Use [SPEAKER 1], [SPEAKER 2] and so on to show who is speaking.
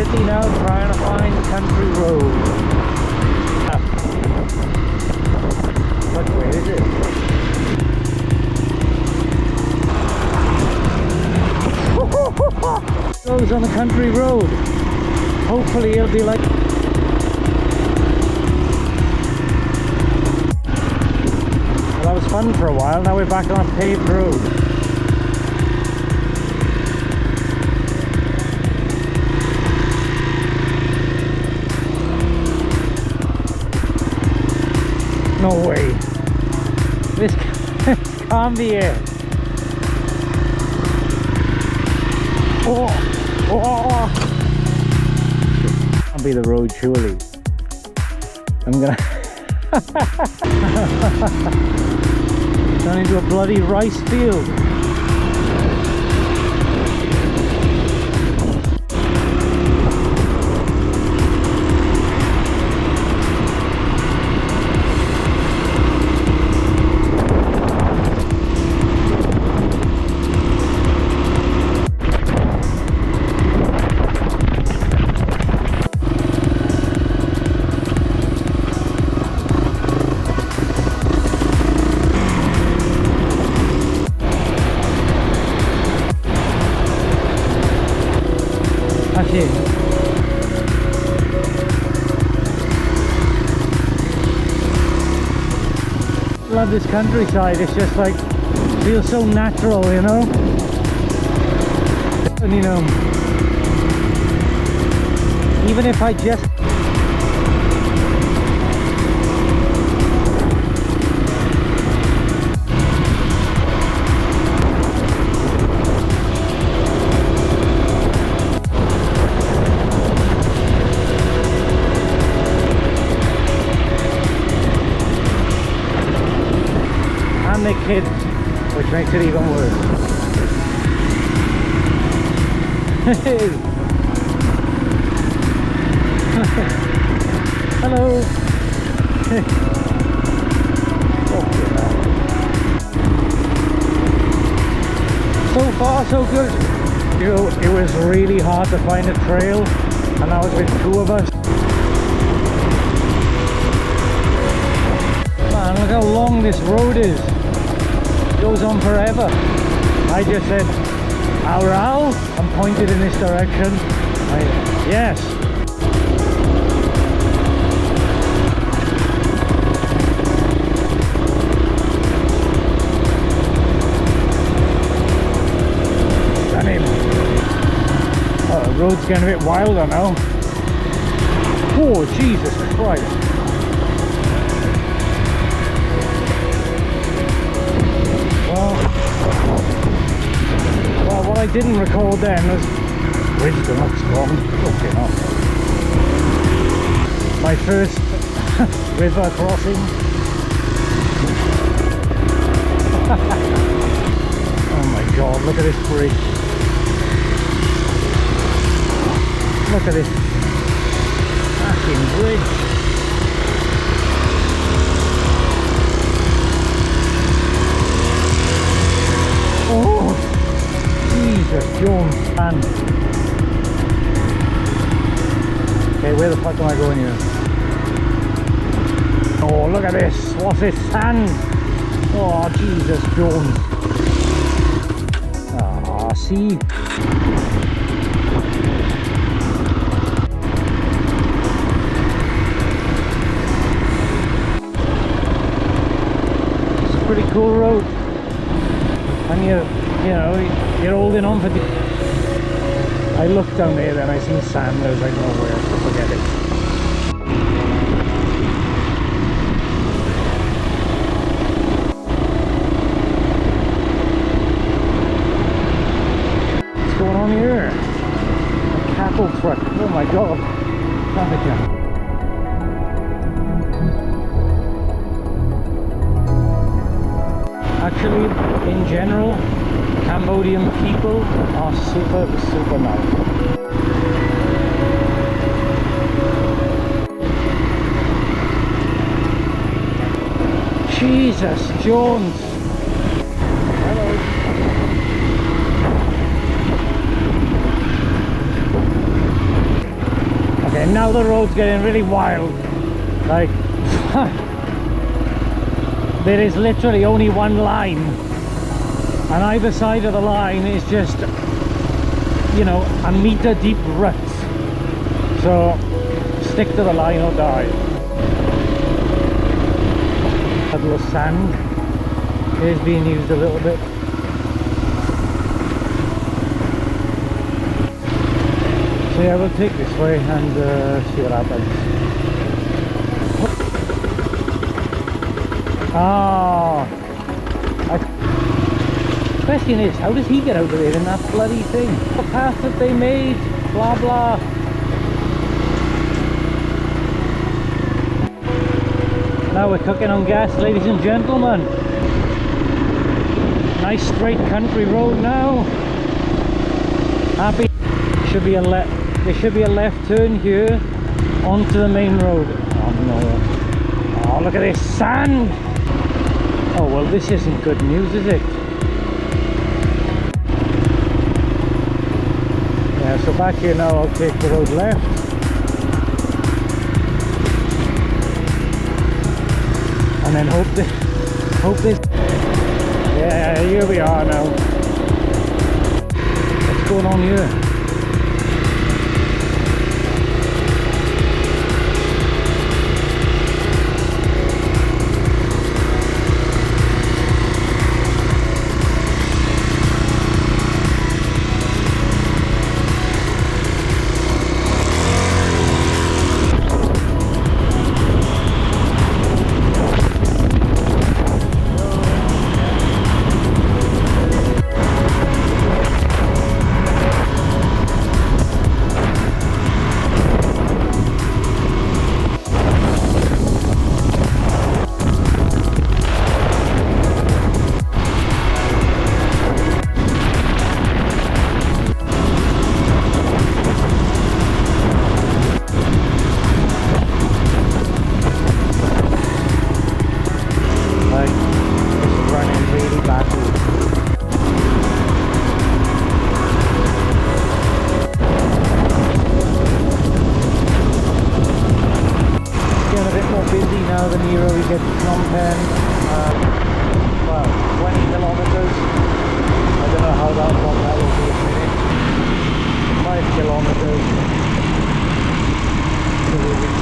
[SPEAKER 1] city now, trying to find country road. What way is it? Goes on the country road. Hopefully it'll be like... Well, that was fun for a while. Now we're back on a paved road. No way. This can't be it. Oh, oh. Can't be the road, surely. I'm gonna turn into a bloody rice field. Love this countryside. It's just like feels so natural, you know. And you know, even if I just the kids, which makes it even worse. Hello. So far so good. You know, it was really hard to find a trail, and I was with two of us. Man, look how long this road is. Goes on forever. I just said Aural and pointed in this direction. Yes. Stunning. Oh, the road's getting a bit wilder now. Oh, Jesus Christ. Well, what I didn't record then was wisdom looks wrong. Okay, no. My first river crossing. Oh my God! Look at this bridge. Look at this fucking bridge. Oh, Jesus, Jones, man. Okay, where the fuck am I going here? Oh, look at this. What's this? Sand. Oh, Jesus, Jones. Ah, see? It's a pretty cool road. And you know, you're holding on for the... I looked down there, then I seen sand, I was like, nowhere, forget it. What's going on here? A cattle truck, oh my God. Traffic jam. Actually, in general, Cambodian people are super nice. Jesus, Jones. Hello. Okay, now the road's getting really wild. Like, there is literally only one line, and either side of the line is just, you know, a meter deep ruts. So stick to the line or die. A little sand is being used a little bit. So yeah, we'll take this way and see what happens. Question is, how does he get out of there in that bloody thing? The path that they made, blah blah. Now we're cooking on gas, ladies and gentlemen. Nice straight country road now. Happy. Should be a there should be a left turn here onto the main road. Oh no. Oh, look at this sand. Oh well, this isn't good news, is it? Yeah, so back here now I'll take the road left. And then hope this. Yeah, here we are now. What's going on here? Now the nearer we get to Phnom Penh, well, 20 kilometers. I don't know how long that will be a minute. 5 kilometers.